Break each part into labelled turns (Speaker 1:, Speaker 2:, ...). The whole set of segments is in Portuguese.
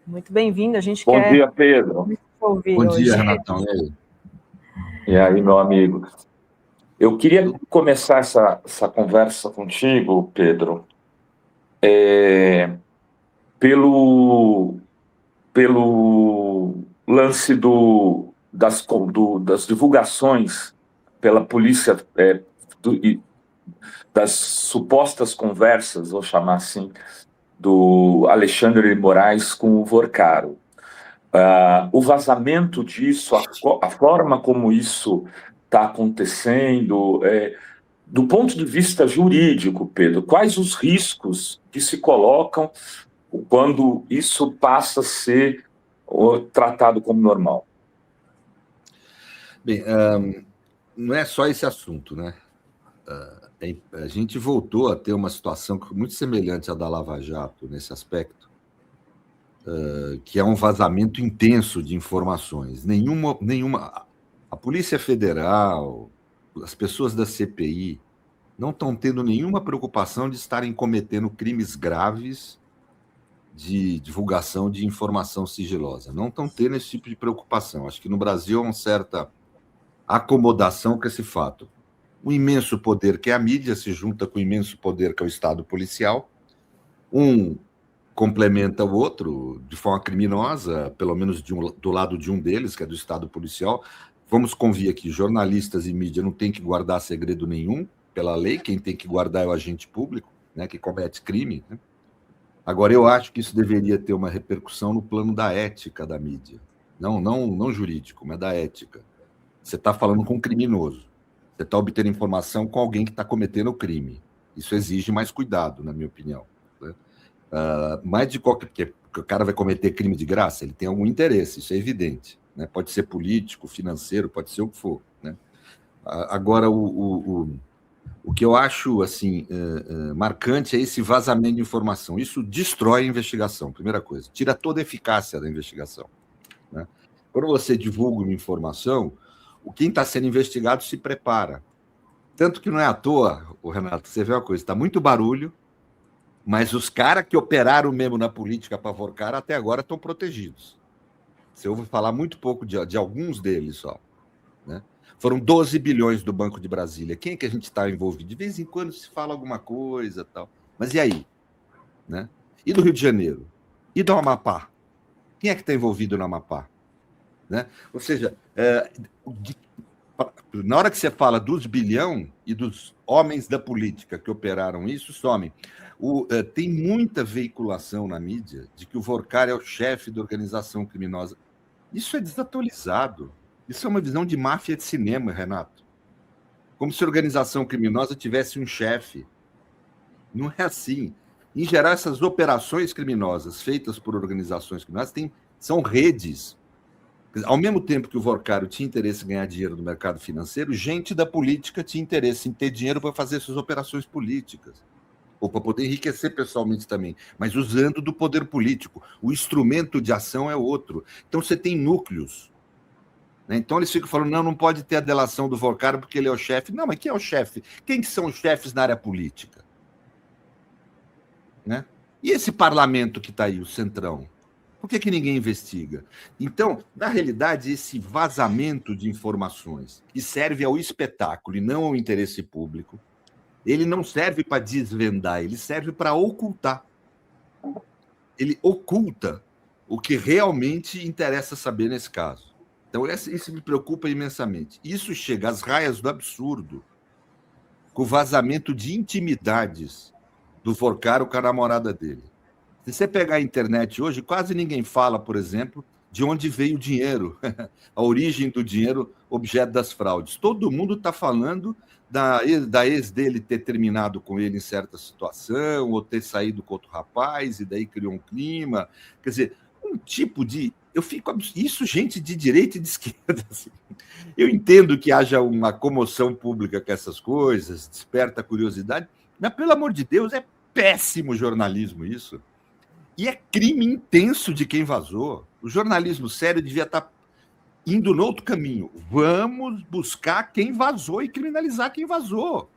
Speaker 1: Muito bem-vindo, a gente
Speaker 2: Bom
Speaker 1: quer
Speaker 2: dia, Pedro.
Speaker 1: muito ouvir
Speaker 3: Bom
Speaker 1: hoje.
Speaker 3: dia, Renatão. E aí?
Speaker 2: E aí, meu amigo? Eu queria começar essa conversa contigo, Pedro, pelo, pelo lance das divulgações pela polícia, das supostas conversas, vou chamar assim, do Alexandre de Moraes com o Vorcaro. O vazamento disso, a forma como isso está acontecendo, do ponto de vista jurídico, Pedro, quais os riscos que se colocam quando isso passa a ser tratado como normal?
Speaker 3: Bem, não é só esse assunto, né? A gente voltou a ter uma situação muito semelhante à da Lava Jato nesse aspecto, que é um vazamento intenso de informações. A Polícia Federal, as pessoas da CPI não estão tendo nenhuma preocupação de estarem cometendo crimes graves de divulgação de informação sigilosa. Não estão tendo esse tipo de preocupação. Acho que no Brasil há uma certa acomodação com esse fato. Um imenso poder que é a mídia se junta com o imenso poder que é o Estado policial. Um complementa o outro de forma criminosa, pelo menos do lado de um deles, que é do Estado policial. Vamos convir aqui, jornalistas e mídia não têm que guardar segredo nenhum pela lei, quem tem que guardar é o agente público, né, que comete crime, né? Agora, eu acho que isso deveria ter uma repercussão no plano da ética da mídia. Não jurídico, mas da ética. Você está falando com um criminoso. Você está obtendo informação com alguém que está cometendo o crime. Isso exige mais cuidado, na minha opinião, né? Mais de qualquer... Porque o cara vai cometer crime de graça, ele tem algum interesse, isso é evidente, né? Pode ser político, financeiro, pode ser o que for, né? Agora, o que eu acho assim marcante é esse vazamento de informação. Isso destrói a investigação, primeira coisa. Tira toda a eficácia da investigação, né? Quando você divulga uma informação, quem está sendo investigado se prepara. Tanto que não é à toa, Renato, você vê uma coisa, está muito barulho, mas os caras que operaram mesmo na política para Vorcar até agora estão protegidos. Você ouve falar muito pouco de alguns deles só, né? Foram 12 bilhões do Banco de Brasília. Quem é que a gente está envolvido? De vez em quando se fala alguma coisa tal. Mas e aí? Né? E do Rio de Janeiro? E do Amapá? Quem é que está envolvido no Amapá? Né? Ou seja, na hora que você fala dos bilhão e dos homens da política que operaram isso, somem. Tem muita veiculação na mídia de que o Vorcar é o chefe da organização criminosa. Isso é desatualizado. Isso é uma visão de máfia de cinema, Renato. Como se a organização criminosa tivesse um chefe. Não é assim. Em geral, essas operações criminosas feitas por organizações criminosas são redes. Ao mesmo tempo que o Vorcaro tinha interesse em ganhar dinheiro no mercado financeiro, gente da política tinha interesse em ter dinheiro para fazer suas operações políticas, ou para poder enriquecer pessoalmente também, mas usando do poder político. O instrumento de ação é outro. Então, você tem núcleos. Né? Então, eles ficam falando, não pode ter a delação do Vorcaro porque ele é o chefe. Não, mas quem é o chefe? Quem que são os chefes na área política? Né? E esse parlamento que está aí, o Centrão? Por que ninguém investiga? Então, na realidade, esse vazamento de informações que serve ao espetáculo e não ao interesse público, ele não serve para desvendar, ele serve para ocultar. Ele oculta o que realmente interessa saber nesse caso. Então, isso me preocupa imensamente. Isso chega às raias do absurdo, com o vazamento de intimidades do Vorcaro com a namorada dele. Se você pegar a internet hoje, quase ninguém fala, por exemplo, de onde veio o dinheiro, a origem do dinheiro objeto das fraudes. Todo mundo está falando da ex dele ter terminado com ele em certa situação, ou ter saído com outro rapaz, e daí criou um clima. Quer dizer, um tipo de... Isso, gente de direita e de esquerda. Assim. Eu entendo que haja uma comoção pública com essas coisas, desperta curiosidade, mas, pelo amor de Deus, é péssimo jornalismo isso. E é crime intenso de quem vazou. O jornalismo sério devia estar indo no outro caminho. Vamos buscar quem vazou e criminalizar quem vazou.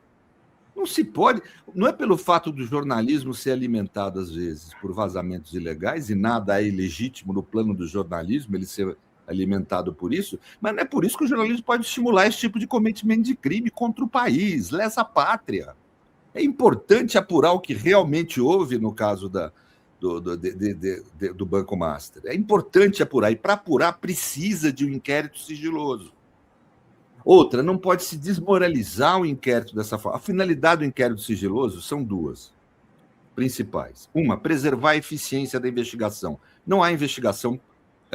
Speaker 3: Não se pode. Não é pelo fato do jornalismo ser alimentado, às vezes, por vazamentos ilegais, e nada é ilegítimo no plano do jornalismo, ele ser alimentado por isso, mas não é por isso que o jornalismo pode estimular esse tipo de cometimento de crime contra o país, lesa pátria. É importante apurar o que realmente houve no caso do Banco Master. É importante apurar, e para apurar precisa de um inquérito sigiloso. Outra, não pode se desmoralizar o inquérito dessa forma. A finalidade do inquérito sigiloso são duas principais. Uma, preservar a eficiência da investigação. Não há investigação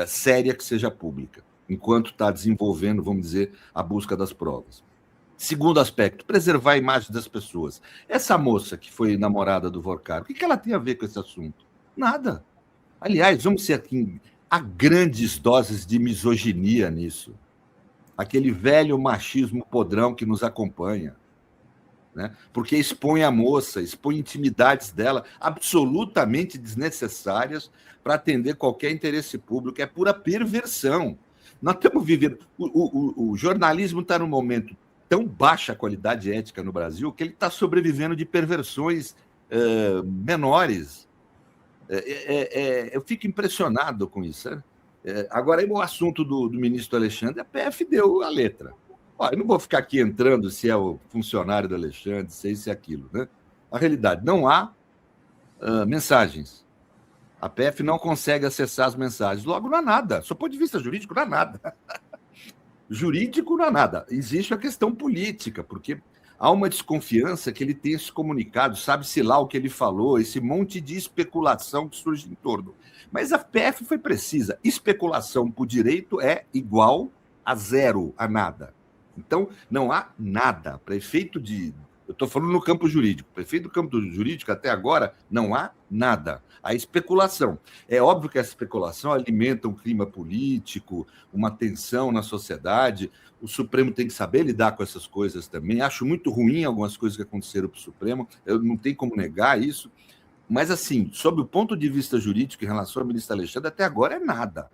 Speaker 3: séria que seja pública, enquanto está desenvolvendo, vamos dizer, a busca das provas. Segundo aspecto, preservar a imagem das pessoas. Essa moça que foi namorada do Vorkaro, o que ela tem a ver com esse assunto? Nada. Aliás, vamos ser aqui, há grandes doses de misoginia nisso. Aquele velho machismo podrão que nos acompanha, né? Porque expõe a moça, expõe intimidades dela absolutamente desnecessárias para atender qualquer interesse público. É pura perversão. Nós estamos vivendo... O jornalismo está num momento tão baixa qualidade ética no Brasil que ele está sobrevivendo de perversões menores. Eu fico impressionado com isso, né? Agora, o assunto do ministro Alexandre, a PF deu a letra. Eu não vou ficar aqui entrando se é o funcionário do Alexandre, se é isso e aquilo, né? A realidade, não há mensagens. A PF não consegue acessar as mensagens. Logo, não há nada. Do ponto de vista jurídico, não há nada. Jurídico, não há nada. Existe a questão política, porque há uma desconfiança que ele tenha se comunicado, sabe-se lá o que ele falou, esse monte de especulação que surge em torno. Mas a PF foi precisa. Especulação por direito é igual a zero, a nada. Então, não há nada. Para efeito de... Eu estou falando no campo jurídico. Para efeito do campo jurídico, até agora, não há nada. A especulação. É óbvio que essa especulação alimenta um clima político, uma tensão na sociedade. O Supremo tem que saber lidar com essas coisas também. Acho muito ruim algumas coisas que aconteceram para o Supremo. Eu não tenho como negar isso. Mas, assim, sob o ponto de vista jurídico em relação ao ministro Alexandre, até agora é nada.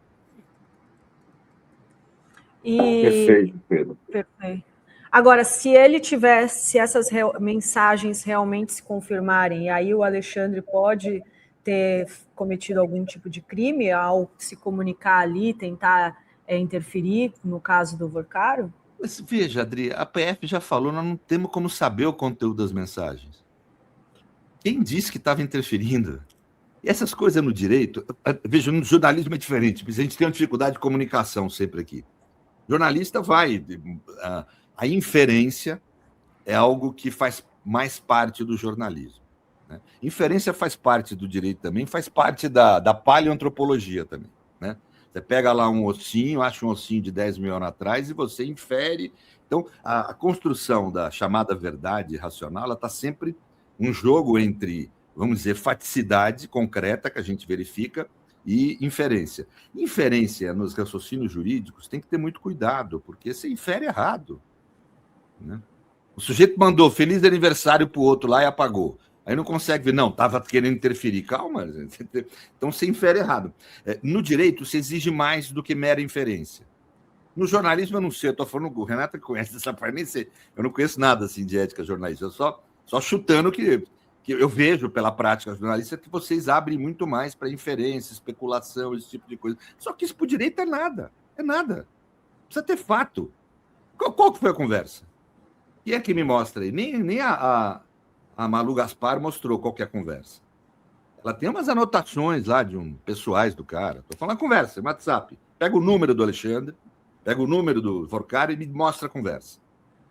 Speaker 2: Perfeito, Pedro.
Speaker 1: Perfeito. Agora, se ele tivesse essas mensagens realmente se confirmarem, aí o Alexandre pode ter cometido algum tipo de crime ao se comunicar ali, tentar interferir no caso do Vorkaro?
Speaker 3: Mas veja, Adri, a PF já falou, nós não temos como saber o conteúdo das mensagens. Quem disse que estava interferindo? E essas coisas no direito... Veja, no jornalismo é diferente, porque a gente tem uma dificuldade de comunicação sempre aqui. Jornalista vai... A inferência é algo que faz mais parte do jornalismo, né? Inferência faz parte do direito também, faz parte da paleoantropologia também, né? Você pega lá um ossinho, acha um ossinho de 10 mil anos atrás e você infere. Então, a construção da chamada verdade racional, ela está sempre um jogo entre, vamos dizer, faticidade concreta, que a gente verifica, e inferência. Inferência nos raciocínios jurídicos tem que ter muito cuidado, porque você infere errado, né? O sujeito mandou feliz aniversário para o outro lá e apagou. Aí não consegue ver, não, estava querendo interferir. Calma, gente. Então você infere errado. No direito, se exige mais do que mera inferência. No jornalismo, eu não sei, eu estou falando, o Renato conhece essa parte, nem sei. Eu não conheço nada assim de ética jornalística, eu só chutando que eu vejo pela prática jornalística que vocês abrem muito mais para inferência, especulação, esse tipo de coisa. Só que isso para o direito é nada. É nada. Precisa ter fato. Qual que foi a conversa? Quem é que me mostra aí? Nem a Malu Gaspar mostrou qual que é a conversa. Ela tem umas anotações lá pessoais do cara. Estou falando a conversa, WhatsApp. Pega o número do Alexandre, pega o número do Vorkaro e me mostra a conversa.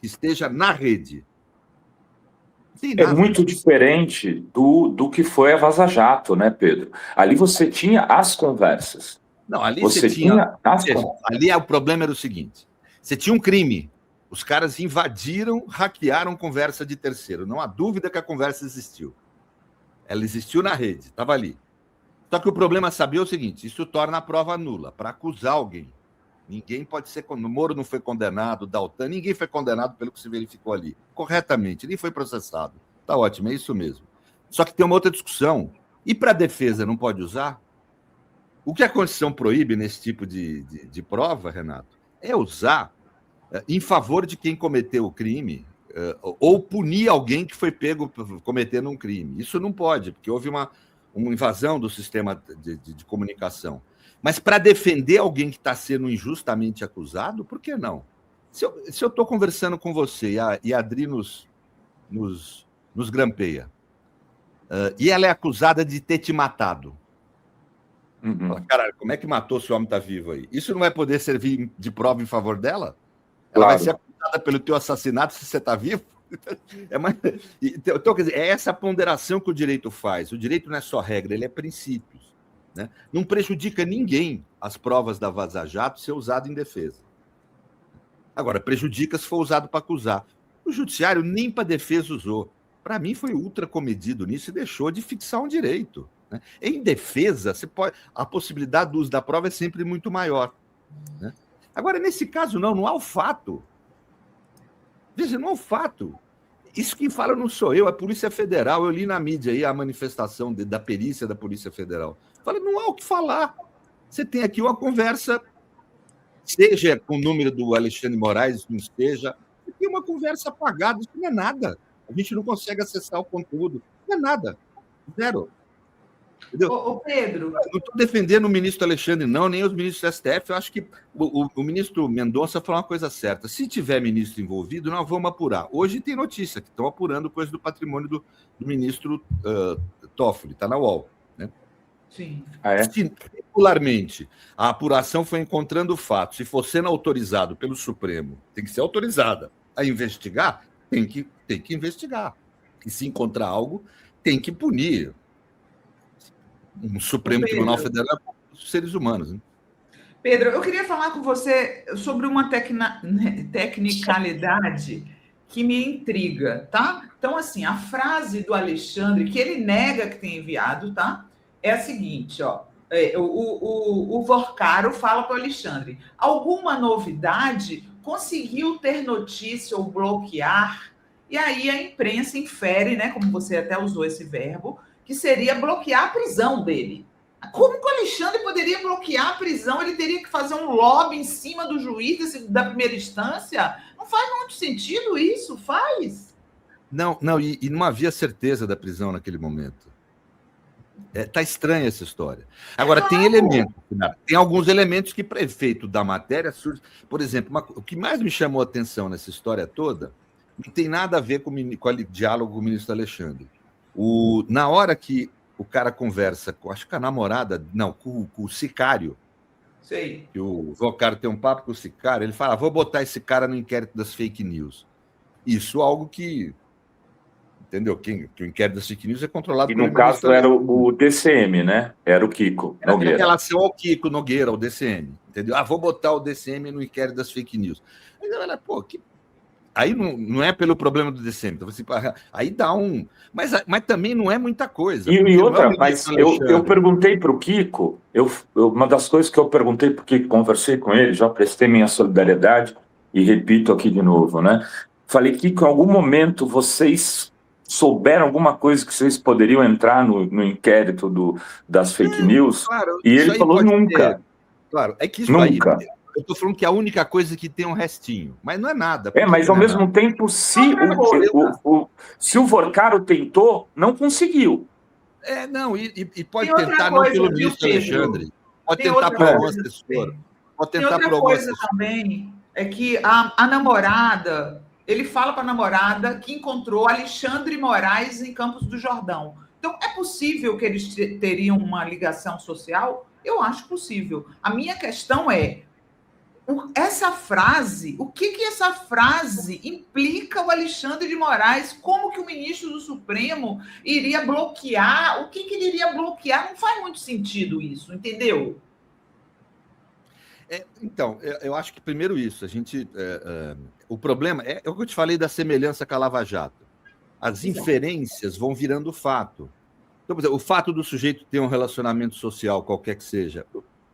Speaker 3: Que esteja na rede.
Speaker 2: É muito diferente do que foi a Vaza Jato, né, Pedro? Ali você tinha as conversas.
Speaker 3: Não, ali você tinha ali o problema era o seguinte. Você tinha um crime. Os caras invadiram, hackearam conversa de terceiro. Não há dúvida que a conversa existiu. Ela existiu na rede, estava ali. Só que o problema é o seguinte, isso torna a prova nula, para acusar alguém. Ninguém pode ser... O Moro não foi condenado, Daltan, ninguém foi condenado pelo que se verificou ali. Corretamente, nem foi processado. Tá ótimo, é isso mesmo. Só que tem uma outra discussão. E para a defesa não pode usar? O que a Constituição proíbe nesse tipo de prova, Renato, é usar em favor de quem cometeu o crime, ou punir alguém que foi pego cometendo um crime. Isso não pode, porque houve uma invasão do sistema de comunicação. Mas para defender alguém que está sendo injustamente acusado, por que não? Se eu estou conversando com você e a Adri nos grampeia, e ela é acusada de ter te matado. Fala, caralho, como é que matou se o homem está vivo aí? Isso não vai poder servir de prova em favor dela? Ela vai ser acusada pelo teu assassinato se você está vivo? Então, quer dizer, é essa ponderação que o direito faz. O direito não é só regra, ele é princípios. Né? Não prejudica ninguém as provas da Vaza Jato ser usado em defesa. Agora, prejudica se for usado para acusar. O judiciário nem para defesa usou. Para mim, foi ultra comedido nisso e deixou de fixar um direito. Né? Em defesa, a possibilidade do uso da prova é sempre muito maior. Né? Agora, nesse caso, não há o fato. Veja, não há o fato. Isso quem fala não sou eu, é a Polícia Federal. Eu li na mídia aí a manifestação da perícia da Polícia Federal. Fala, não há o que falar. Você tem aqui uma conversa, seja com o número do Alexandre Moraes, não esteja, você tem uma conversa apagada, isso não é nada. A gente não consegue acessar o conteúdo. Não é nada. Zero. Entendeu?
Speaker 4: Ô, Pedro.
Speaker 3: Eu não estou defendendo o ministro Alexandre, não, nem os ministros do STF. Eu acho que o ministro Mendonça falou uma coisa certa. Se tiver ministro envolvido, nós vamos apurar. Hoje tem notícia que estão apurando coisa do patrimônio do ministro Toffoli, está na UOL. Né?
Speaker 4: Sim.
Speaker 3: Se regularmente a apuração foi encontrando fatos, se for sendo autorizado pelo Supremo, tem que ser autorizada a investigar, tem que investigar. E se encontrar algo, tem que punir. Um Supremo Tribunal Federal é dos seres humanos. Né?
Speaker 4: Pedro, eu queria falar com você sobre uma tecnicalidade que me intriga, tá? Então, assim, a frase do Alexandre, que ele nega que tem enviado, tá? É a seguinte, ó. O Vorcaro fala para o Alexandre: alguma novidade? Conseguiu ter notícia ou bloquear? E aí a imprensa infere, né? Como você até usou esse verbo, que seria bloquear a prisão dele. Como que o Alexandre poderia bloquear a prisão? Ele teria que fazer um lobby em cima do juiz da primeira instância? Não faz muito sentido isso, faz?
Speaker 3: Não, e não havia certeza da prisão naquele momento. Tá estranha essa história. Agora, tem elementos, tem alguns elementos que, para efeito da matéria, surge. Por exemplo, o que mais me chamou a atenção nessa história toda não tem nada a ver com o diálogo com o ministro Alexandre. Na hora que o cara conversa com, acho que a namorada, não, com o sicário,
Speaker 4: sei.
Speaker 3: Que o Vocaro tem um papo com o sicário, ele fala, vou botar esse cara no inquérito das fake news. Isso é algo que, entendeu? Que o inquérito das fake news é controlado
Speaker 2: por... E no caso era o DCM, né? Era o Kiko Nogueira.
Speaker 3: Em relação ao Kiko Nogueira, ao DCM, entendeu? Vou botar o DCM no inquérito das fake news. Aí ela, pô, aí não é pelo problema do DCM. Então, assim, aí dá um... Mas também não é muita coisa.
Speaker 2: E outra, mas eu perguntei para o Kiko, uma das coisas que eu perguntei para o Kiko, conversei com ele, já prestei minha solidariedade, e repito aqui de novo, né? Falei, Kiko, em algum momento vocês souberam alguma coisa que vocês poderiam entrar no inquérito das fake news?
Speaker 3: Claro,
Speaker 2: e ele falou nunca.
Speaker 3: Claro, é que isso
Speaker 2: nunca.
Speaker 3: Aí... Eu estou falando que é a única coisa que tem um restinho, mas não é nada.
Speaker 2: Mas ao mesmo tempo, se o Vorcaro tentou, não conseguiu.
Speaker 3: Não, e pode tentar não pelo ministro Alexandre, pode tentar por algum assessor, pode tentar por algum assessor.
Speaker 4: Outra coisa também é que a namorada, ele fala para a namorada que encontrou Alexandre Moraes em Campos do Jordão. Então, é possível que eles teriam uma ligação social? Eu acho possível. A minha questão é, essa frase, o que essa frase implica o Alexandre de Moraes? Como que o ministro do Supremo iria bloquear? O que ele iria bloquear? Não faz muito sentido isso, entendeu?
Speaker 3: Então, eu acho que primeiro isso, a gente... o problema é o que eu te falei da semelhança com a Lava Jato. As inferências vão virando fato. Então, por exemplo, o fato do sujeito ter um relacionamento social, qualquer que seja,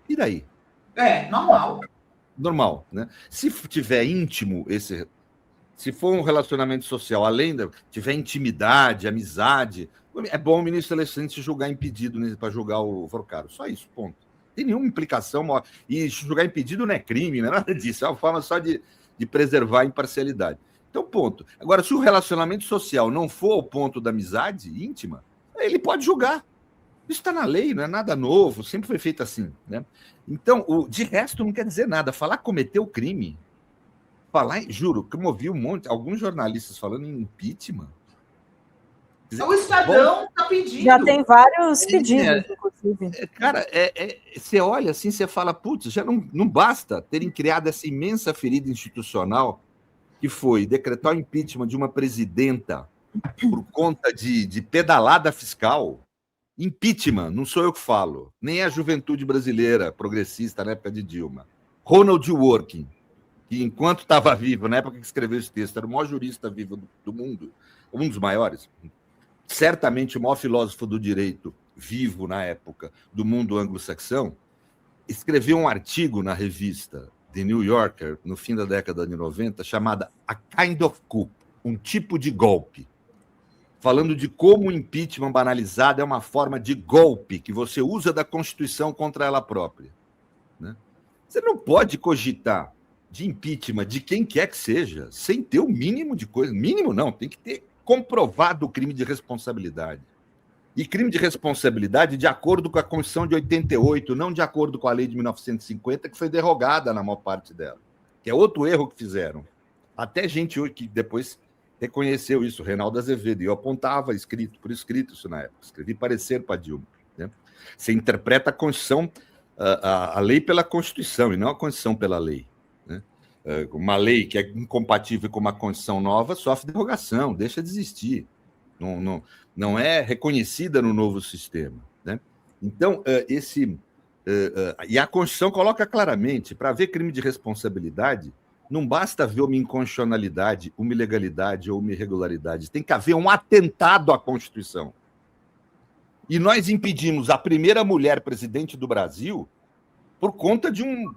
Speaker 3: e daí?
Speaker 4: Normal.
Speaker 3: Normal, né? Se tiver íntimo se for um relacionamento social, além tiver intimidade, amizade, é bom o ministro Alexandre se julgar impedido para julgar o Vorcaro. Só isso, ponto. Não tem nenhuma implicação. E julgar impedido não é crime, não é nada disso. É uma forma só de preservar a imparcialidade. Então, ponto. Agora, se o relacionamento social não for ao ponto da amizade íntima, ele pode julgar. Isso está na lei, não é nada novo, sempre foi feito assim, né? Então, de resto, não quer dizer nada. Falar cometeu crime, juro, que eu ouvi alguns jornalistas falando em impeachment.
Speaker 4: O Estadão está pedindo.
Speaker 1: Já tem vários pedidos, inclusive.
Speaker 3: Cara, você olha assim, você fala, putz, já não basta terem criado essa imensa ferida institucional que foi decretar o impeachment de uma presidenta por conta de pedalada fiscal. Impeachment, não sou eu que falo, nem a juventude brasileira progressista na época de Dilma. Ronald Dworkin, que enquanto estava vivo, na época que escreveu esse texto, era o maior jurista vivo do mundo, um dos maiores, certamente o maior filósofo do direito vivo na época do mundo anglo-saxão, escreveu um artigo na revista The New Yorker, no fim da década de 90, chamada A Kind of Coup, um tipo de golpe, falando de como o impeachment banalizado é uma forma de golpe que você usa da Constituição contra ela própria, né? Você não pode cogitar de impeachment de quem quer que seja sem ter o mínimo de coisa. Mínimo não, tem que ter comprovado o crime de responsabilidade. E crime de responsabilidade de acordo com a Constituição de 88, não de acordo com a lei de 1950, que foi derrogada na maior parte dela. Que é outro erro que fizeram. Até gente hoje que depois reconheceu isso, Reinaldo Azevedo, e eu apontava por escrito isso na época, escrevi parecer para Dilma, né? Você interpreta a Constituição, a lei pela Constituição, e não a Constituição pela lei, né? Uma lei que é incompatível com uma Constituição nova sofre derrogação, deixa de existir, não é reconhecida no novo sistema, né? Então, e a Constituição coloca claramente, para haver crime de responsabilidade, não basta haver uma inconstitucionalidade, uma ilegalidade ou uma irregularidade. Tem que haver um atentado à Constituição. E nós impedimos a primeira mulher presidente do Brasil por conta de uma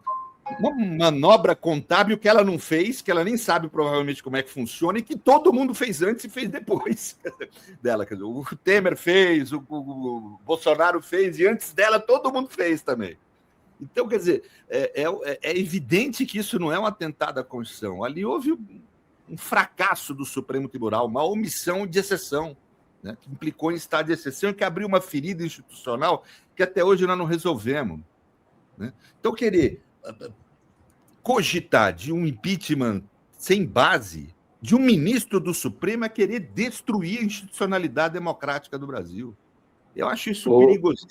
Speaker 3: manobra contábil que ela não fez, que ela nem sabe provavelmente como é que funciona e que todo mundo fez antes e fez depois dela. Quer dizer, o Temer fez, o Bolsonaro fez e antes dela todo mundo fez também. Então, quer dizer, é evidente que isso não é um atentado à Constituição. Ali houve um fracasso do Supremo Tribunal, uma omissão de exceção, né, que implicou em estado de exceção e que abriu uma ferida institucional que até hoje nós não resolvemos, né? Então, querer cogitar de um impeachment sem base de um ministro do Supremo é querer destruir a institucionalidade democrática do Brasil. Eu acho isso perigoso.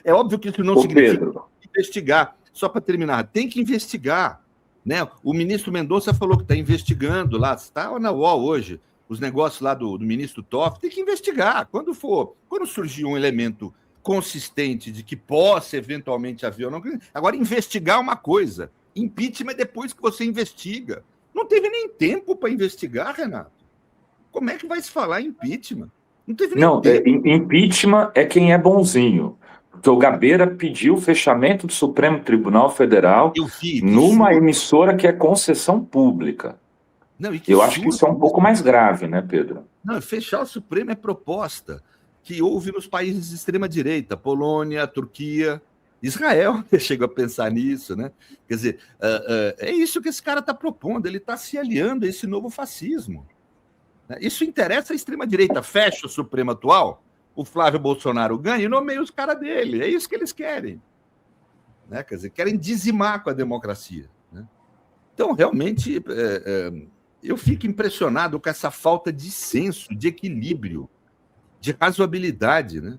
Speaker 3: É óbvio que isso não significa
Speaker 2: Pedro,
Speaker 3: investigar. Só para terminar, tem que investigar, né? O ministro Mendonça falou que está investigando lá, está na UOL hoje, os negócios lá do ministro Toffoli, tem que investigar. Quando surgir um elemento consistente de que possa eventualmente haver ou não. Agora, investigar é uma coisa, impeachment é depois que você investiga. Não teve nem tempo para investigar, Renato. Como é que vai se falar em impeachment? Não teve nem tempo.
Speaker 2: Impeachment é quem é bonzinho. Porque o Gabeira pediu o fechamento do Supremo Tribunal Federal numa emissora que é concessão pública. Eu acho que isso é um pouco mais grave, né, Pedro?
Speaker 3: Não, fechar o Supremo é proposta que houve nos países de extrema-direita, Polônia, Turquia, Israel, chega a pensar nisso, né? Quer dizer, é isso que esse cara está propondo, ele está se aliando a esse novo fascismo. Isso interessa a extrema-direita, fecha o Supremo atual, o Flávio Bolsonaro ganha e nomeia os caras dele. É isso que eles querem, né? Quer dizer, querem dizimar com a democracia, né? Então, realmente, eu fico impressionado com essa falta de senso, de equilíbrio, de razoabilidade, né?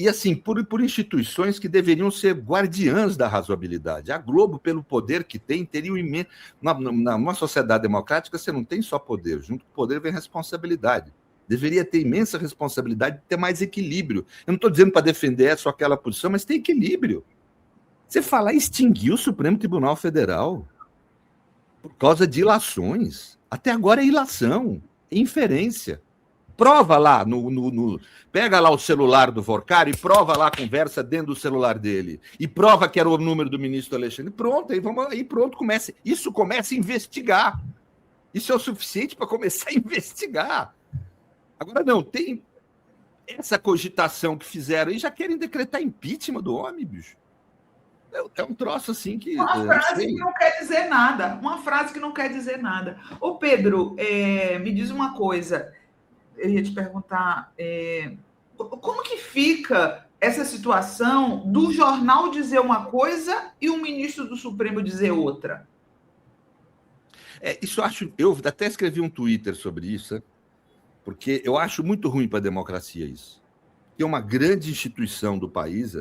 Speaker 3: Assim, por instituições que deveriam ser guardiãs da razoabilidade. A Globo, pelo poder que tem, teria um imenso... Numa sociedade democrática, você não tem só poder. Junto com o poder vem responsabilidade. Deveria ter imensa responsabilidade de ter mais equilíbrio. Eu não estou dizendo para defender essa ou aquela posição, mas tem equilíbrio. Você falar em extinguir o Supremo Tribunal Federal por causa de ilações. Até agora é ilação, é inferência. Prova lá, pega lá o celular do Vorcaro e prova lá a conversa dentro do celular dele. E prova que era o número do ministro Alexandre. Pronto, pronto, começa. Isso começa a investigar. Isso é o suficiente para começar a investigar. Agora não, tem essa cogitação que fizeram e já querem decretar impeachment do homem, bicho. É um troço assim que...
Speaker 4: Uma frase que não quer dizer nada. Uma frase que não quer dizer nada. Ô, Pedro, me diz uma coisa. Eu ia te perguntar, como que fica essa situação do jornal dizer uma coisa e o ministro do Supremo dizer outra?
Speaker 3: Isso eu até escrevi um Twitter sobre isso, porque eu acho muito ruim para a democracia isso. Tem uma grande instituição do país,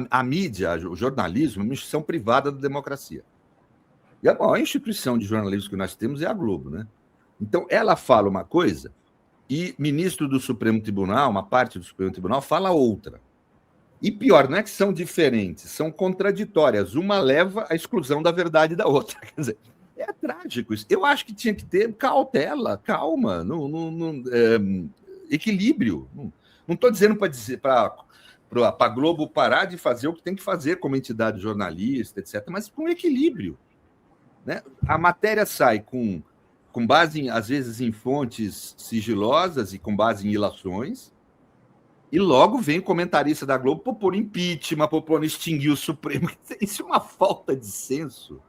Speaker 3: a mídia, o jornalismo, é uma instituição privada da democracia. E a maior instituição de jornalismo que nós temos é a Globo, né? Então, ela fala uma coisa e ministro do Supremo Tribunal, uma parte do Supremo Tribunal, fala outra. E pior, não é que são diferentes, são contraditórias. Uma leva à exclusão da verdade da outra. Quer dizer, é trágico isso. Eu acho que tinha que ter cautela, calma, equilíbrio. Não estou dizendo para a Globo parar de fazer o que tem que fazer como entidade jornalista, etc., mas com equilíbrio. Né? A matéria sai com base, às vezes, em fontes sigilosas e com base em ilações, e logo vem o comentarista da Globo propor impeachment, propor extinguir o Supremo. Isso é uma falta de senso.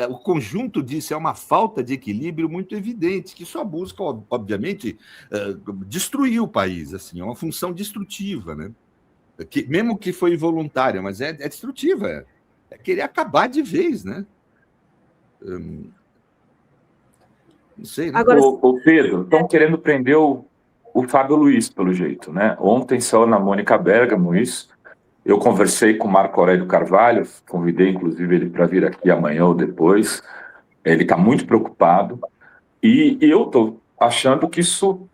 Speaker 3: O conjunto disso é uma falta de equilíbrio muito evidente, que só busca, obviamente, destruir o país. Assim, é uma função destrutiva, né? Mesmo que foi involuntária, mas é destrutiva. É querer acabar de vez, né? Não sei, né?
Speaker 1: Agora,
Speaker 2: O Pedro, estão querendo prender o Fábio Luiz, pelo jeito, né? Ontem saiu na Mônica Bergamo isso. Eu conversei com o Marco Aurélio Carvalho, convidei inclusive ele para vir aqui amanhã ou depois. Ele está muito preocupado. E eu estou achando que isso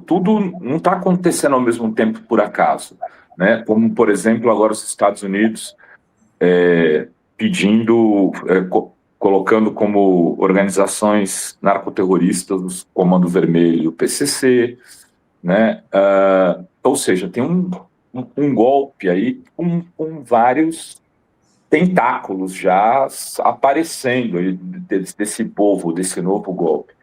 Speaker 2: tudo não está acontecendo ao mesmo tempo por acaso, né? Como, por exemplo, agora os Estados Unidos pedindo, colocando como organizações narcoterroristas o Comando Vermelho e o PCC, né? Ou seja, tem um golpe aí com vários tentáculos já aparecendo aí desse povo, desse novo golpe.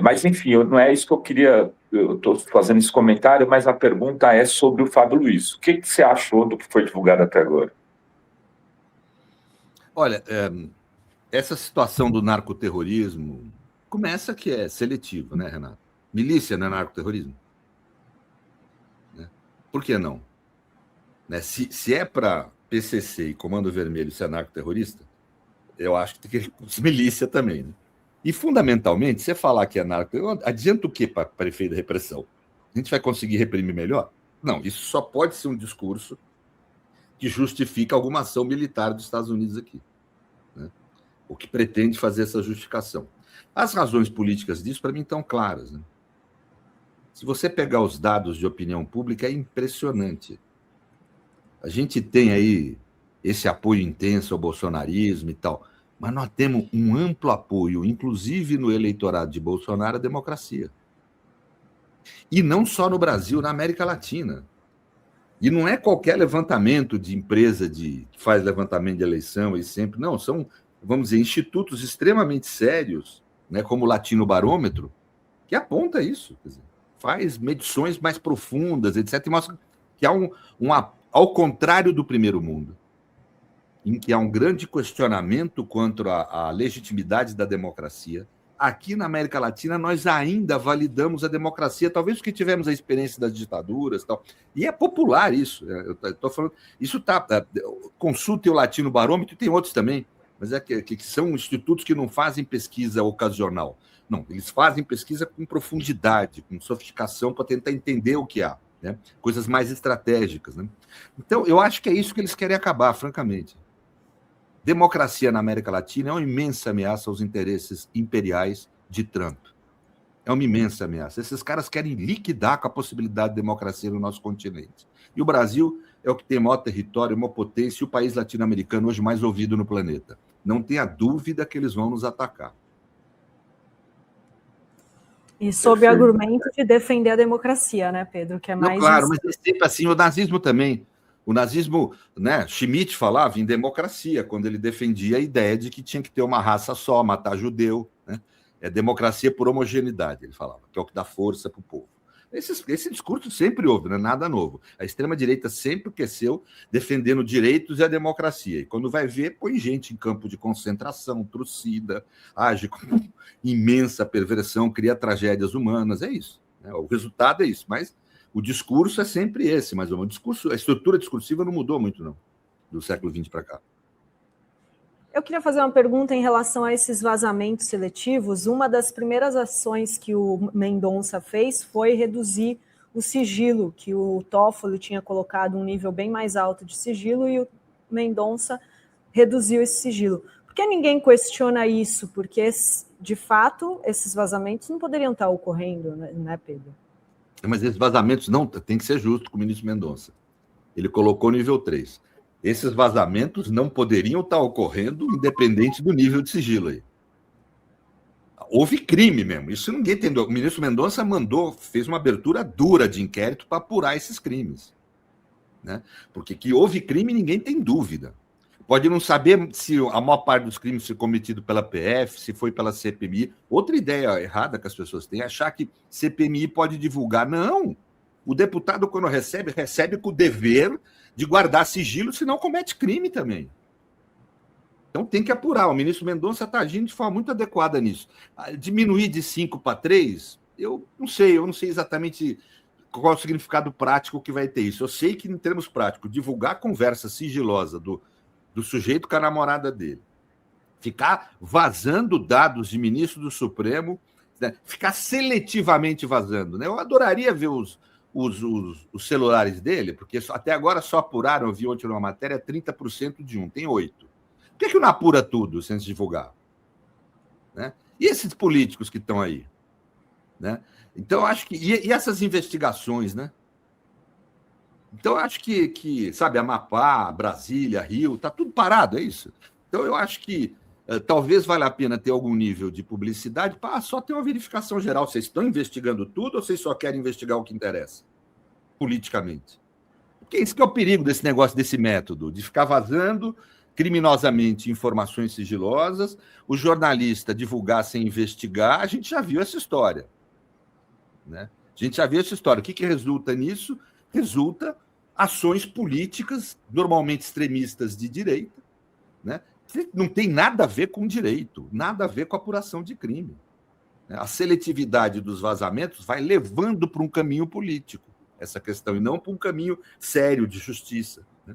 Speaker 2: Mas, enfim, não é isso que eu queria... Eu estou fazendo esse comentário, mas a pergunta é sobre o Fábio Luiz. O que você achou do que foi divulgado até agora?
Speaker 3: Olha, essa situação do narcoterrorismo começa que é seletivo, né, Renato? Milícia não é narcoterrorismo? Né? Por que não? Né? Se é para PCC e Comando Vermelho ser narcoterrorista, eu acho que tem que ir milícia também. Né? E, fundamentalmente, você falar que é narcoterrorista, adianta o quê para efeito da repressão? A gente vai conseguir reprimir melhor? Não, isso só pode ser um discurso que justifica alguma ação militar dos Estados Unidos aqui. Né? O que pretende fazer essa justificação. As razões políticas disso, para mim, estão claras. Né? Se você pegar os dados de opinião pública, é impressionante. A gente tem aí esse apoio intenso ao bolsonarismo e tal, mas nós temos um amplo apoio, inclusive no eleitorado de Bolsonaro, à democracia. E não só no Brasil, na América Latina. E não é qualquer levantamento de empresa que faz levantamento de eleição e sempre. Não, são, vamos dizer, institutos extremamente sérios, né, como o Latino Barômetro, que aponta isso. Quer dizer, faz medições mais profundas, etc. E mostra que há ao contrário do primeiro mundo, em que há um grande questionamento quanto à legitimidade da democracia. Aqui na América Latina, nós ainda validamos a democracia, talvez porque tivemos a experiência das ditaduras e tal. E é popular isso. Eu estou falando. Isso está. Consulte o Latino Barômetro, e tem outros também, mas que são institutos que não fazem pesquisa ocasional. Não, eles fazem pesquisa com profundidade, com sofisticação, para tentar entender o que há. Né? Coisas mais estratégicas. Né? Então, eu acho que é isso que eles querem acabar, francamente. Democracia na América Latina é uma imensa ameaça aos interesses imperiais de Trump. É uma imensa ameaça. Esses caras querem liquidar com a possibilidade de democracia no nosso continente. E o Brasil é o que tem maior território, maior potência, e o país latino-americano hoje mais ouvido no planeta. Não tenha dúvida que eles vão nos atacar.
Speaker 1: E sob o argumento de defender a democracia, né, Pedro? Que é mais.
Speaker 3: Não, claro, mas é sempre assim, o nazismo também. O nazismo, né, Schmitt falava em democracia, quando ele defendia a ideia de que tinha que ter uma raça só, matar judeu. Né? É democracia por homogeneidade, ele falava, que é o que dá força para o povo. Esse discurso sempre houve, não é nada novo. A extrema-direita sempre cresceu defendendo direitos e a democracia. E quando vai ver, põe gente em campo de concentração, trucida, age com imensa perversão, cria tragédias humanas. É isso. Né? O resultado é isso. Mas o discurso é sempre esse, mais ou menos. A estrutura discursiva não mudou muito, não, do século XX para cá.
Speaker 1: Eu queria fazer uma pergunta em relação a esses vazamentos seletivos. Uma das primeiras ações que o Mendonça fez foi reduzir o sigilo, que o Toffoli tinha colocado um nível bem mais alto de sigilo e o Mendonça reduziu esse sigilo. Por que ninguém questiona isso? Porque, de fato, esses vazamentos não poderiam estar ocorrendo, né, Pedro?
Speaker 3: Mas esses vazamentos não, tem que ser justo com o ministro Mendonça. Ele colocou nível 3. Esses vazamentos não poderiam estar ocorrendo independente do nível de sigilo aí. Houve crime mesmo, isso ninguém entendeu. O ministro Mendonça fez uma abertura dura de inquérito para apurar esses crimes. Né? Porque que houve crime, ninguém tem dúvida. Pode não saber se a maior parte dos crimes foi cometido pela PF, se foi pela CPMI. Outra ideia errada que as pessoas têm é achar que CPMI pode divulgar. Não! O deputado, quando recebe com o dever de guardar sigilo, senão comete crime também. Então tem que apurar. O ministro Mendonça está agindo de forma muito adequada nisso. Diminuir de 5 para 3, eu não sei exatamente qual é o significado prático que vai ter isso. Eu sei que, em termos práticos, divulgar a conversa sigilosa do sujeito com a namorada dele, ficar vazando dados de ministro do Supremo, né? Ficar seletivamente vazando. Né? Eu adoraria ver os celulares dele, porque até agora só apuraram, eu vi ontem numa matéria, 30% de um, tem 8%. Por que não apura tudo sem se divulgar? Né? E esses políticos que estão aí? Né? Então, eu acho que... E essas investigações, né? Então, eu acho que sabe, Amapá, Brasília, Rio, está tudo parado, é isso? Então, eu acho que talvez valha a pena ter algum nível de publicidade para só ter uma verificação geral. Vocês estão investigando tudo ou vocês só querem investigar o que interessa? Politicamente. Porque esse que é o perigo desse negócio, desse método, de ficar vazando criminosamente informações sigilosas, o jornalista divulgar sem investigar. A gente já viu essa história. Né? A gente já viu essa história. O que resulta nisso? Resulta ações políticas, normalmente extremistas de direita, né? Que não tem nada a ver com direito, nada a ver com apuração de crime. A seletividade dos vazamentos vai levando para um caminho político essa questão, e não para um caminho sério de justiça. Né?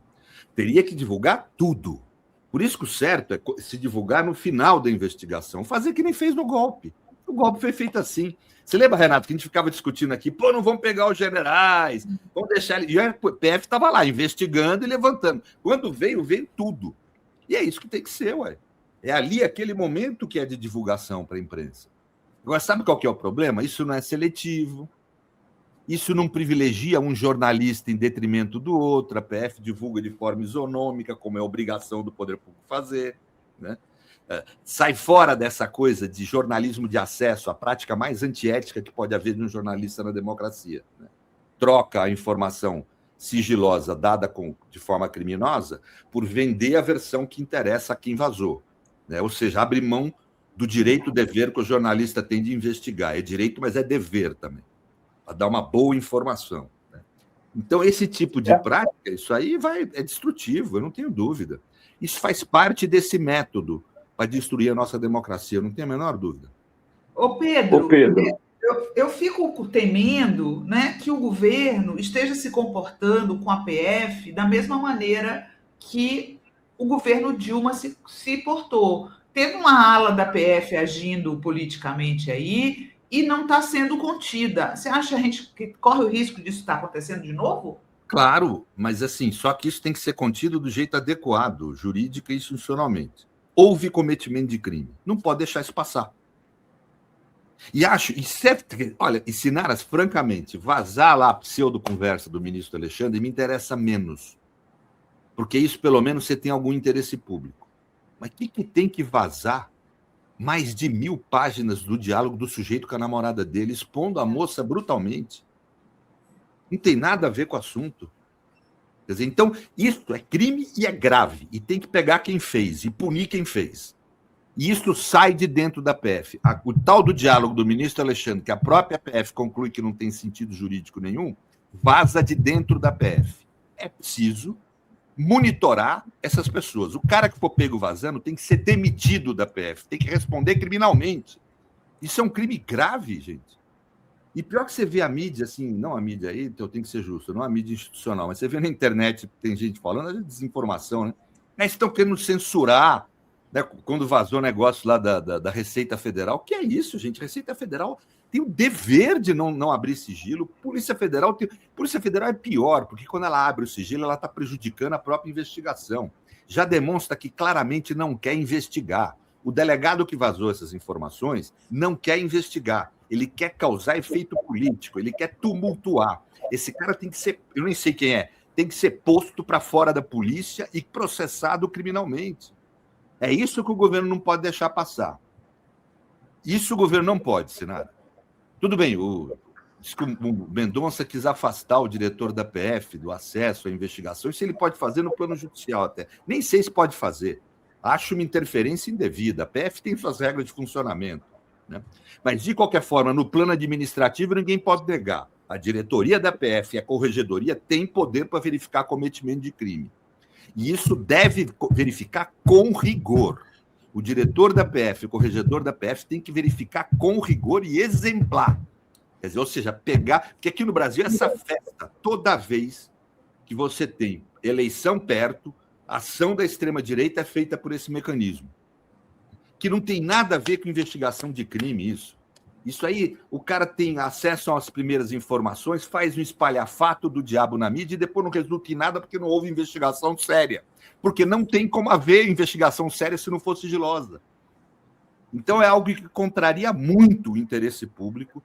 Speaker 3: Teria que divulgar tudo. Por isso que o certo é se divulgar no final da investigação, fazer que nem fez no golpe. O golpe foi feito assim. Você lembra, Renato, que a gente ficava discutindo aqui, não vamos pegar os generais, vamos deixar ele... E o PF estava lá, investigando e levantando. Quando veio tudo. E é isso que tem que ser, ué. É ali, aquele momento que é de divulgação para a imprensa. Agora, sabe qual que é o problema? Isso não é seletivo, isso não privilegia um jornalista em detrimento do outro, a PF divulga de forma isonômica, como é obrigação do poder público fazer, né? Sai fora dessa coisa de jornalismo de acesso, a prática mais antiética que pode haver de um jornalista na democracia. Né? Troca a informação sigilosa dada de forma criminosa por vender a versão que interessa a quem vazou. Né? Ou seja, abre mão do direito-dever que o jornalista tem de investigar. É direito, mas é dever também, para dar uma boa informação. Né? Então, esse tipo de prática, isso aí é destrutivo, eu não tenho dúvida. Isso faz parte desse método para destruir a nossa democracia, eu não tenho a menor dúvida.
Speaker 4: Ô Pedro, eu fico temendo, né, que o governo esteja se comportando com a PF da mesma maneira que o governo Dilma se portou. Teve uma ala da PF agindo politicamente aí e não está sendo contida. Você acha que corre o risco disso estar acontecendo de novo?
Speaker 3: Claro, mas assim, só que isso tem que ser contido do jeito adequado, jurídica e institucionalmente. Houve cometimento de crime. Não pode deixar isso passar. Olha, Sinaras, francamente, vazar lá a pseudo-conversa do ministro Alexandre me interessa menos. Porque isso, pelo menos, você tem algum interesse público. Mas o que tem que vazar mais de 1000 páginas do diálogo do sujeito com a namorada dele, expondo a moça brutalmente? Não tem nada a ver com o assunto. Quer dizer, então, isso é crime e é grave. E tem que pegar quem fez e punir quem fez. E isso sai de dentro da PF. O tal do diálogo do ministro Alexandre, que a própria PF conclui que não tem sentido jurídico nenhum, vaza de dentro da PF. É preciso monitorar essas pessoas. O cara que for pego vazando tem que ser demitido da PF, tem que responder criminalmente. Isso é um crime grave, gente. E pior que você vê a mídia, assim, não a mídia aí, então tem que ser justo, não a mídia institucional, mas você vê na internet, tem gente falando, é desinformação, né? Mas estão querendo censurar, né? Quando vazou o negócio lá da Receita Federal. Que é isso, gente? Receita Federal tem o dever de não abrir sigilo. Polícia Federal é pior, porque quando ela abre o sigilo, ela está prejudicando a própria investigação. Já demonstra que claramente não quer investigar. O delegado que vazou essas informações não quer investigar. Ele quer causar efeito político, ele quer tumultuar. Esse cara tem que ser, eu nem sei quem é, tem que ser posto para fora da polícia e processado criminalmente. É isso que o governo não pode deixar passar. Isso o governo não pode, Sinara. Tudo bem, diz que o Mendonça quis afastar o diretor da PF do acesso à investigação. Isso ele pode fazer no plano judicial até. Nem sei se pode fazer. Acho uma interferência indevida. A PF tem suas regras de funcionamento, né? Mas, de qualquer forma, no plano administrativo, ninguém pode negar. A diretoria da PF e a corregedoria têm poder para verificar cometimento de crime. E isso deve verificar com rigor. O diretor da PF, o corregedor da PF, tem que verificar com rigor e exemplar. Quer dizer, ou seja, pegar... Porque aqui no Brasil, essa festa, toda vez que você tem eleição perto, a ação da extrema-direita é feita por esse mecanismo. Que não tem nada a ver com investigação de crime, isso. Isso aí, o cara tem acesso às primeiras informações, faz um espalhafato do diabo na mídia e depois não resulta em nada porque não houve investigação séria. Porque não tem como haver investigação séria se não for sigilosa. Então é algo que contraria muito o interesse público,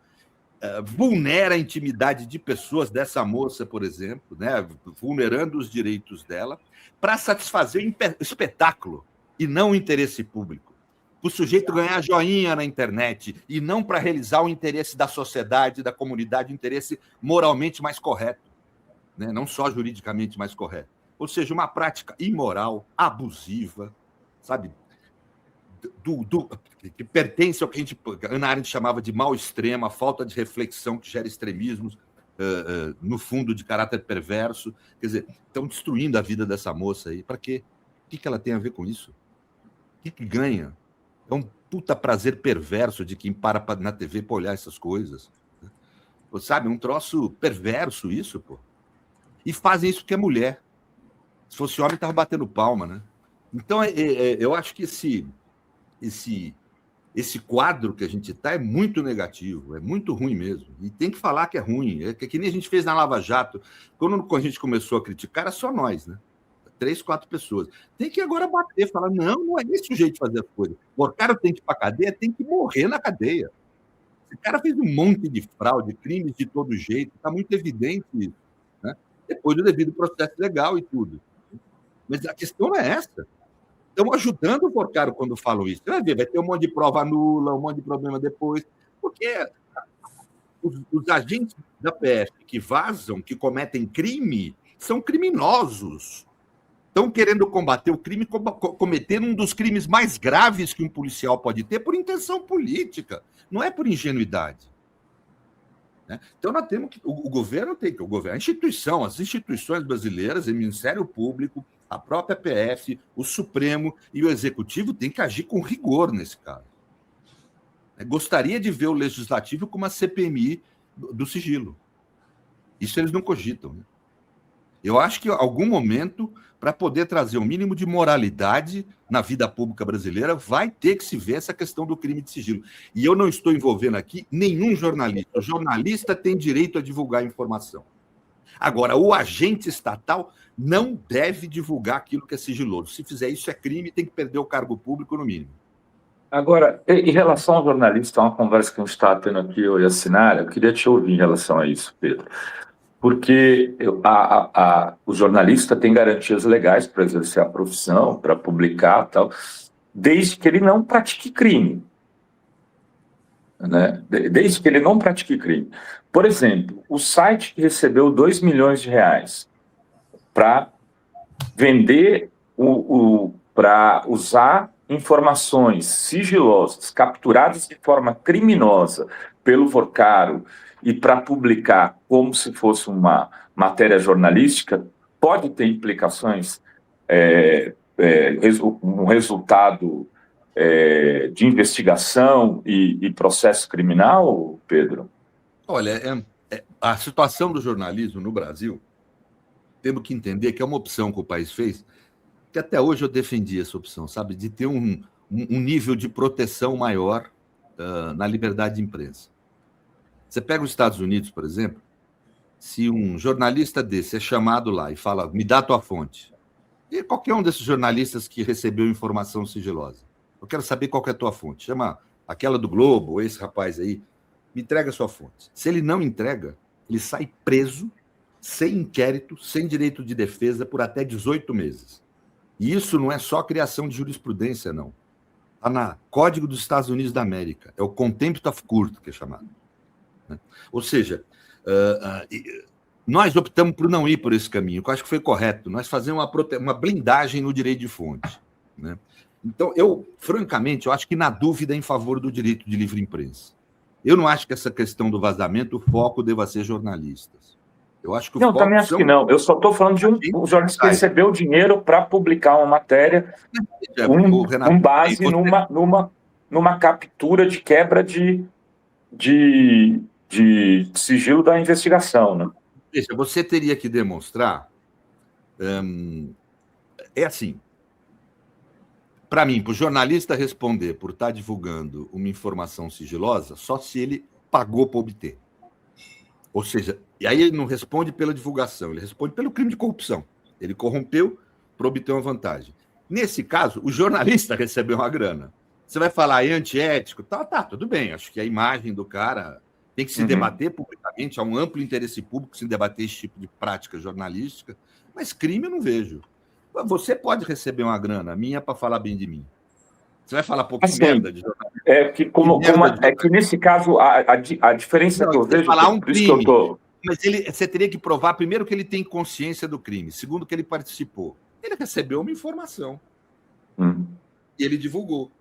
Speaker 3: vulnera a intimidade de pessoas, dessa moça, por exemplo, né, vulnerando os direitos dela, para satisfazer o espetáculo e não o interesse público. Para o sujeito ganhar joinha na internet e não para realizar o interesse da sociedade, da comunidade, o interesse moralmente mais correto, né? Não só juridicamente mais correto. Ou seja, uma prática imoral, abusiva, sabe? Que pertence ao que a Ana Arendt chamava de mal extremo, a falta de reflexão que gera extremismos, no fundo, de caráter perverso. Quer dizer, estão destruindo a vida dessa moça aí. Para quê? O que ela tem a ver com isso? O que ganha? É um puta prazer perverso de quem para na TV para olhar essas coisas. Pô, sabe, um troço perverso isso, pô. E fazem isso porque é mulher. Se fosse homem, estava batendo palma, né? Então, eu acho que esse quadro que a gente está é muito negativo, é muito ruim mesmo. E tem que falar que é ruim. É que nem a gente fez na Lava Jato. Quando a gente começou a criticar, era só nós, né? 3, 4 pessoas. Tem que agora bater, falar, não é esse o jeito de fazer as coisas. O cara tem que ir para a cadeia, tem que morrer na cadeia. Esse cara fez um monte de fraude, crimes de todo jeito, está muito evidente isso, né? Depois do devido processo legal e tudo. Mas a questão não é essa. Estão ajudando o Porcaro quando falam isso. Você vai ver, vai ter um monte de prova nula, um monte de problema depois, porque os agentes da PF que vazam, que cometem crime, são criminosos. Estão querendo combater o crime, cometendo um dos crimes mais graves que um policial pode ter por intenção política, não é por ingenuidade. Né? Então, nós temos que. O governo tem que. As instituições brasileiras, o Ministério Público, a própria PF, o Supremo e o Executivo têm que agir com rigor nesse caso. Gostaria de ver o Legislativo como uma CPMI do sigilo. Isso eles não cogitam, né? Eu acho que, em algum momento, para poder trazer o mínimo de moralidade na vida pública brasileira, vai ter que se ver essa questão do crime de sigilo. E eu não estou envolvendo aqui nenhum jornalista. O jornalista tem direito a divulgar informação. Agora, o agente estatal não deve divulgar aquilo que é sigiloso. Se fizer isso, é crime e tem que perder o cargo público, no mínimo. Agora, em relação ao jornalista, uma conversa que a gente está tendo aqui, eu e a Sinara, eu queria te ouvir em relação a isso, Pedro. Porque o jornalista tem garantias legais para exercer a profissão, para publicar e tal, desde que ele não pratique crime. Né? Desde que ele não pratique crime. Por exemplo, o site que recebeu 2 milhões de reais para vender, para usar
Speaker 2: informações sigilosas, capturadas de forma criminosa pelo Vorcaro e para publicar como se fosse uma matéria jornalística, pode ter implicações, um resultado de investigação e processo criminal, Pedro?
Speaker 3: Olha, a situação do jornalismo no Brasil, temos que entender que é uma opção que o país fez, que até hoje eu defendi essa opção, sabe, de ter um nível de proteção maior na liberdade de imprensa. Você pega os Estados Unidos, por exemplo, se um jornalista desse é chamado lá e fala, me dá a tua fonte, e qualquer um desses jornalistas que recebeu informação sigilosa, eu quero saber qual que é a tua fonte, chama aquela do Globo, esse rapaz aí, me entrega a sua fonte. Se ele não entrega, ele sai preso, sem inquérito, sem direito de defesa, por até 18 meses. E isso não é só criação de jurisprudência, não. Está no Código dos Estados Unidos da América. É o Contempt of Court, que é chamado. Né? Ou seja, nós optamos por não ir por esse caminho, que eu acho que foi correto. Nós fazemos uma blindagem no direito de fonte. Né? Então, francamente, eu acho que na dúvida em favor do direito de livre imprensa. Eu não acho que essa questão do vazamento, o foco deva ser jornalistas. Eu acho que
Speaker 2: também acho que não. Eu só estou falando de um jornalista que recebeu dinheiro para publicar uma matéria com base numa captura de quebra de sigilo da investigação. Né?
Speaker 3: Veja, você teria que demonstrar... assim... Para mim, para o jornalista responder por estar divulgando uma informação sigilosa, só se ele pagou para obter. Ou seja, e aí ele não responde pela divulgação, ele responde pelo crime de corrupção. Ele corrompeu para obter uma vantagem. Nesse caso, o jornalista recebeu uma grana. Você vai falar, é antiético? Tá, tudo bem. Acho que a imagem do cara tem que se debater publicamente, há um amplo interesse público em se debater esse tipo de prática jornalística, mas crime eu não vejo. Você pode receber uma grana minha para falar bem de mim. Você vai falar, pô, que merda de jornalista.
Speaker 2: É que nesse caso, a diferença que eu vejo...
Speaker 3: Falar um crime, mas você teria que provar, primeiro, que ele tem consciência do crime, segundo, que ele participou. Ele recebeu uma informação. E ele divulgou.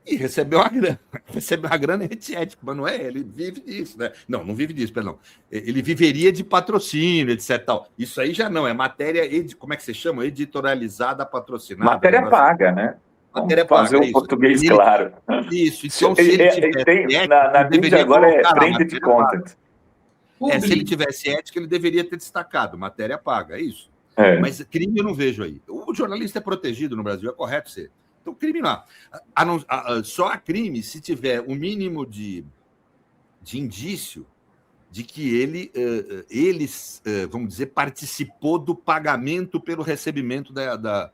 Speaker 3: E recebeu uma grana. Recebeu uma grana antiética, mas não é? Ele vive disso, né? Não vive disso, perdão. Ele viveria de patrocínio, etc. Tal. Isso aí já não, é matéria, como é que você chama? Editorializada, patrocinada.
Speaker 2: Matéria paga, né?
Speaker 3: Matéria paga.
Speaker 2: Fazer o português claro.
Speaker 3: Isso, então se ele tivesse ética,
Speaker 2: na mídia agora é branded content.
Speaker 3: Se ele tivesse ética, ele deveria ter destacado, matéria paga, é isso. Mas crime eu não vejo aí. O jornalista é protegido no Brasil, é correto ser. Então, crime não. Só há crime se tiver o mínimo de indício de que ele, vamos dizer, participou do pagamento pelo recebimento da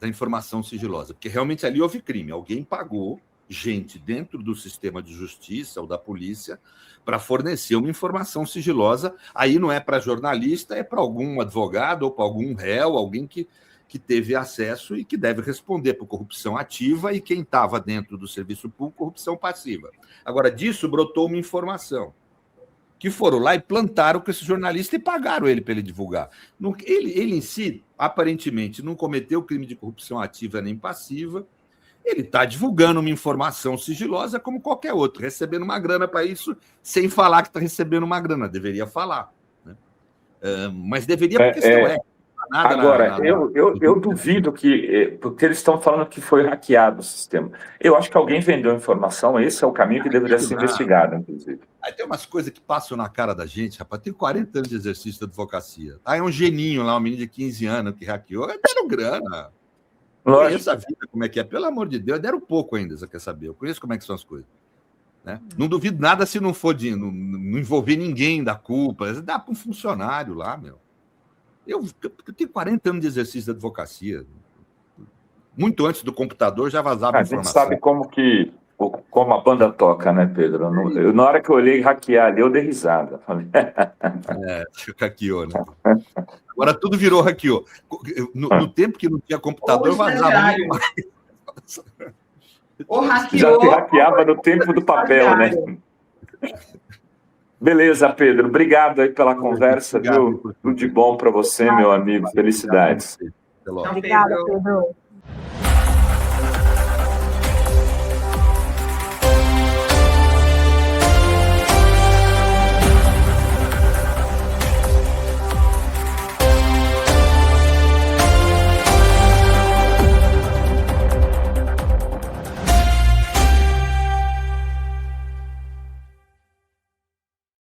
Speaker 3: informação sigilosa. Porque realmente ali houve crime. Alguém pagou gente dentro do sistema de justiça ou da polícia para fornecer uma informação sigilosa. Aí não é para jornalista, é para algum advogado ou para algum réu, alguém que teve acesso e que deve responder por corrupção ativa e quem estava dentro do serviço público, corrupção passiva. Agora, disso brotou uma informação, que foram lá e plantaram com esse jornalista e pagaram ele para ele divulgar. Ele em si, aparentemente, não cometeu crime de corrupção ativa nem passiva, ele está divulgando uma informação sigilosa como qualquer outro, recebendo uma grana para isso, sem falar que está recebendo uma grana. Deveria falar. Né? Mas deveria, por questão
Speaker 2: Agora, eu duvido porque eles estão falando que foi hackeado o sistema. Eu acho que alguém vendeu informação, esse é o caminho que deveria ser investigado, inclusive.
Speaker 3: Aí tem umas coisas que passam na cara da gente, rapaz. Tem 40 anos de exercício de advocacia. Aí é um geninho lá, um menino de 15 anos que hackeou, deram grana. Eu conheço a vida, como é que é. Pelo amor de Deus, deram pouco ainda, você quer saber. Eu conheço como é que são as coisas. Né? Não duvido nada se não for não envolver ninguém da culpa. Dá para um funcionário lá, meu. Eu tenho 40 anos de exercício de advocacia. Muito antes do computador já vazava informação.
Speaker 2: A gente sabe como a banda toca, né, Pedro? Na hora que eu olhei hackear ali, eu dei risada.
Speaker 3: Hackeou, né? Agora tudo virou hackeou. No tempo que não tinha computador, vazava muito mais.
Speaker 2: Já se hackeava no tempo do papel, né? Beleza, Pedro. Obrigado aí pela conversa, viu? Tudo de bom para você, meu amigo. Felicidades.
Speaker 3: Até logo.
Speaker 1: Obrigada, Pedro.